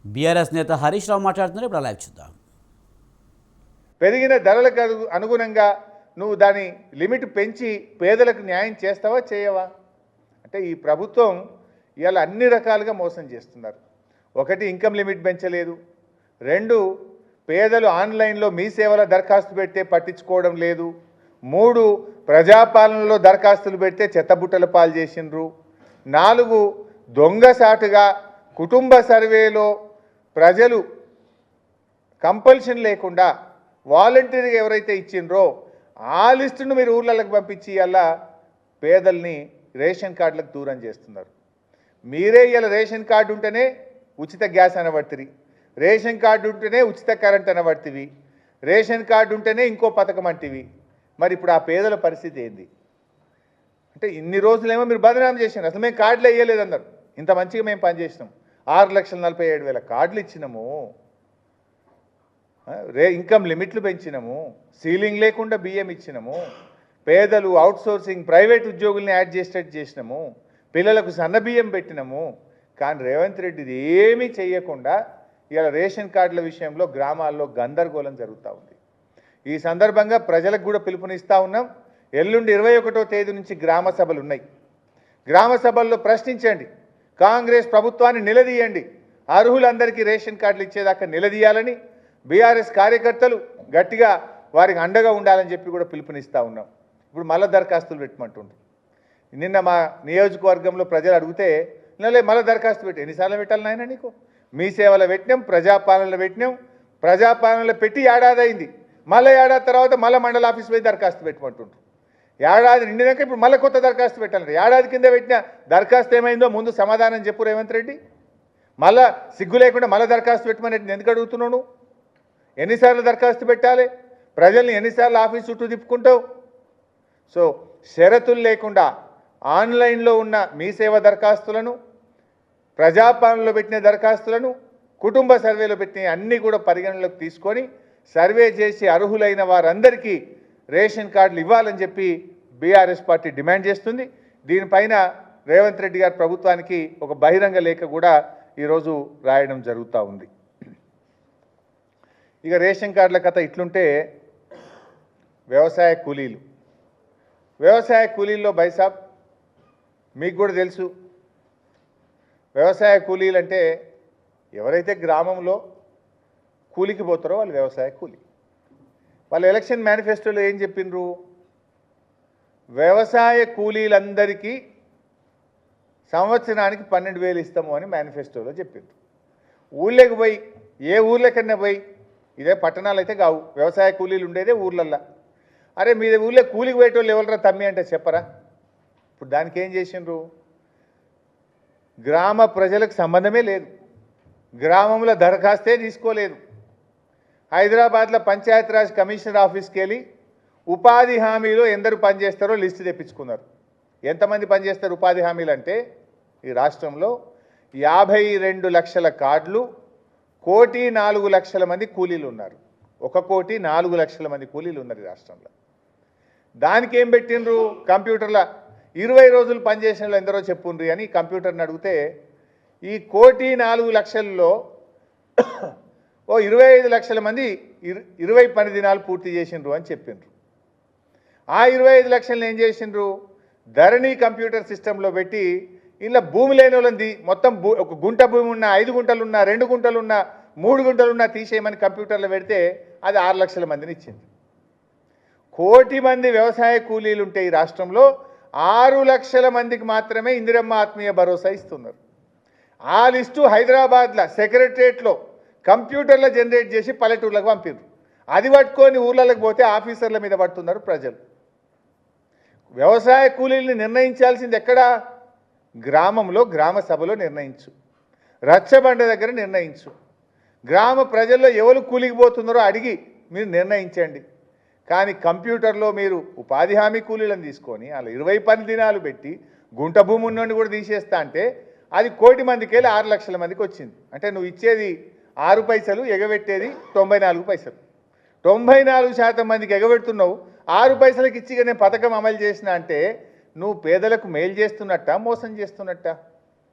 BRS నేత హరీష్ రావు మాట్లాడుతున్నారు. ఇప్పుడు లైవ్ చూద్దాం. పెరిగిన ధరలకు అనుగుణంగా నువ్వు దాని లిమిట్ పెంచి పేదలకు న్యాయం చేస్తావా చేయవా? అంటే ఈ ప్రభుత్వం ఇవాళ అన్ని రకాలుగా మోసం చేస్తున్నారు. ఒకటి, ఇన్కమ్ లిమిట్ పెంచలేదు. రెండు, పేదలు ఆన్లైన్లో మీ సేవల దరఖాస్తు పెడితే పట్టించుకోవడం లేదు. మూడు, ప్రజాపాలనలో దరఖాస్తులు పెడితే చెత్తబుట్టల పాలు చేసిండ్రు. నాలుగు, దొంగసాటుగా కుటుంబ సర్వేలో ప్రజలు కంపల్షన్ లేకుండా వాలంటీర్గా ఎవరైతే ఇచ్చిండ్రో ఆ లిస్టును మీరు ఊర్లలోకి పంపించి అలా పేదల్ని రేషన్ కార్డులకు దూరం చేస్తున్నారు. మీరే ఇలా రేషన్ కార్డు ఉంటేనే ఉచిత గ్యాస్ అనబడుతుంది, రేషన్ కార్డు ఉంటేనే ఉచిత కరెంట్ అనబడుతుంది, రేషన్ కార్డు ఉంటేనే ఇంకో పథకం అంటివి. మరి ఇప్పుడు ఆ పేదల పరిస్థితి ఏంది? అంటే ఇన్ని రోజులేమో మీరు బదనాం చేసినారు. అసలు మేము కార్డులు వేయలేదన్నారు. ఇంత మంచిగా మేము పనిచేసినాం. 6,47,700 కార్డులు ఇచ్చినాము, ఇన్కమ్ లిమిట్లు పెంచినాము, సీలింగ్ లేకుండా బియ్యం ఇచ్చినాము, పేదలు అవుట్సోర్సింగ్ ప్రైవేట్ ఉద్యోగుల్ని యాడ్ చేసేటట్టు చేసినాము, పిల్లలకు సన్న బియ్యం పెట్టినాము. కానీ రేవంత్ రెడ్డిది ఏమీ చేయకుండా ఇలా రేషన్ కార్డుల విషయంలో గ్రామాల్లో గందరగోళం జరుగుతూ ఉంది. ఈ సందర్భంగా ప్రజలకు కూడా పిలుపునిస్తూ ఉన్నాం. ఎల్లుండి 21వ తేదీ నుంచి గ్రామ సభలు ఉన్నాయి. గ్రామ సభల్లో ప్రశ్నించండి, కాంగ్రెస్ ప్రభుత్వాన్ని నిలదీయండి, అర్హులందరికీ రేషన్ కార్డులు ఇచ్చేదాకా నిలదీయాలని బీఆర్ఎస్ కార్యకర్తలు గట్టిగా వారికి అండగా ఉండాలని చెప్పి కూడా పిలుపునిస్తూ ఉన్నాం. ఇప్పుడు మళ్ళీ దరఖాస్తులు పెట్టమంటుండ్రు. నిన్న మా నియోజకవర్గంలో ప్రజలు అడిగితే మళ్ళీ దరఖాస్తు పెట్టి ఎన్నిసార్లు పెట్టాలి నాయన నీకు? మీ సేవలో పెట్టినాం, ప్రజాపాలనలో పెట్టినాం, ప్రజాపాలనలో పెట్టి ఏడాది అయింది. మళ్ళీ ఏడాది తర్వాత మళ్ళీ మండల ఆఫీస్ పోయి దరఖాస్తు పెట్టమంటుండ్రు. ఏడాది నిండినాక ఇప్పుడు మళ్ళీ కొత్త దరఖాస్తు పెట్టాలి. ఏడాది కింద పెట్టిన దరఖాస్తు ఏమైందో ముందు సమాధానం చెప్పు రేవంత్ రెడ్డి. మళ్ళా సిగ్గు లేకుండా మళ్ళీ దరఖాస్తు పెట్టమని ఎందుకు అడుగుతున్నావు? ఎన్నిసార్లు దరఖాస్తు పెట్టాలి? ప్రజల్ని ఎన్నిసార్లు ఆఫీస్ చుట్టూ తిప్పుకుంటావు? సో షరతులు లేకుండా ఆన్లైన్లో ఉన్న మీ సేవ దరఖాస్తులను, ప్రజాపాలనలో పెట్టిన దరఖాస్తులను, కుటుంబ సర్వేలో పెట్టిన అన్నీ కూడా పరిగణలోకి తీసుకొని సర్వే చేసి అర్హులైన వారందరికీ రేషన్ కార్డులు ఇవ్వాలని చెప్పి బీఆర్ఎస్ పార్టీ డిమాండ్ చేస్తుంది. దీనిపైన రేవంత్ రెడ్డి గారి ప్రభుత్వానికి ఒక బహిరంగ లేఖ కూడా ఈరోజు రాయడం జరుగుతూ ఉంది. ఇక రేషన్ కార్డుల కథ ఇట్లుంటే వ్యవసాయ కూలీల్లో బైసాబ్ మీకు కూడా తెలుసు. వ్యవసాయ కూలీలు అంటే ఎవరైతే గ్రామంలో కూలికి పోతారో వాళ్ళు వ్యవసాయ కూలీ. వాళ్ళు ఎలక్షన్ మేనిఫెస్టోలో ఏం చెప్పిండ్రు? వ్యవసాయ కూలీలందరికీ సంవత్సరానికి 12,000 ఇస్తాము అని మేనిఫెస్టోలో చెప్పిండ్రు. ఊళ్ళోకి పోయి ఏ ఊర్లకన్నా పోయి, ఇదే పట్టణాలు అయితే కావు, వ్యవసాయ కూలీలు ఉండేదే ఊర్లల్లో. అరే మీ ఊళ్ళో కూలికి పోయేటోళ్ళు ఎవరరా తమ్మి అంటే చెప్పరా? ఇప్పుడు దానికి ఏం చేసిండ్రు? గ్రామ ప్రజలకు సంబంధమే లేదు, గ్రామంలో దరఖాస్తే తీసుకోలేదు. హైదరాబాద్లో పంచాయతీరాజ్ కమిషనర్ ఆఫీస్కి వెళ్ళి ఉపాధి హామీలో ఎందరు పనిచేస్తారో లిస్టు తెప్పించుకున్నారు. ఎంతమంది పనిచేస్తారు ఉపాధి హామీలు అంటే ఈ రాష్ట్రంలో 52 లక్షల కార్డులు, 1,04,00,000 మంది కూలీలు ఉన్నారు. 1,04,00,000 మంది కూలీలు ఉన్నారు ఈ రాష్ట్రంలో. దానికి ఏం పెట్టిండ్రు? కంప్యూటర్ల 20 రోజులు పనిచేసిన వాళ్ళు ఎందరో చెప్పుండ్రి అని కంప్యూటర్ని అడిగితే ఈ 1,04,00,000లో ఓ 25 లక్షల మంది 20 పని దినాలు పూర్తి చేసిండ్రు అని చెప్పిండ్రు. ఆ 25 లక్షలను ఏం చేసిండ్రు? ధరణి కంప్యూటర్ సిస్టంలో పెట్టి ఇలా భూమి లేని వాళ్ళని మొత్తం ఒక గుంట భూమి ఉన్న, 5 గుంటలున్నా, 2 గుంటలున్నా, 3 గుంటలున్నా తీసేయమని కంప్యూటర్లో పెడితే అది 6 లక్షల మందిని ఇచ్చింది. 1 కోటి మంది వ్యవసాయ కూలీలు ఉంటే ఈ రాష్ట్రంలో 6 లక్షల మందికి మాత్రమే ఇందిరమ్మ ఆత్మీయ భరోసా ఇస్తున్నారు. ఆ లిస్టు హైదరాబాద్లో సెక్రటరియట్లో కంప్యూటర్లో జనరేట్ చేసి పల్లెటూర్లకు పంపిండ్రు. అది పట్టుకొని ఊర్లలోకి పోతే ఆఫీసర్ల మీద పడుతున్నారు ప్రజలు. వ్యవసాయ కూలీల్ని నిర్ణయించాల్సింది ఎక్కడా? గ్రామంలో గ్రామ సభలో నిర్ణయించు, రచ్చబండ దగ్గర నిర్ణయించు, గ్రామ ప్రజల్లో ఎవరు కూలికి పోతున్నారో అడిగి మీరు నిర్ణయించండి. కానీ కంప్యూటర్లో మీరు ఉపాధి హామీ కూలీలను తీసుకొని అలా 20 పని దినాలు పెట్టి గుంట భూమి ఉన్నోడిని కూడా తీసేస్తా అంటే అది 1 కోటి మందికి వెళ్ళి 6 లక్షల మందికి వచ్చింది. అంటే నువ్వు ఇచ్చేది 6 పైసలు, ఎగబెట్టేది 94 పైసలు. 94% మందికి ఎగబెడుతున్నావు. 6 పైసలకి ఇచ్చిగా నేను పథకం అమలు చేసిన అంటే నువ్వు పేదలకు మేలు చేస్తున్నట్ట, మోసం చేస్తున్నట్ట?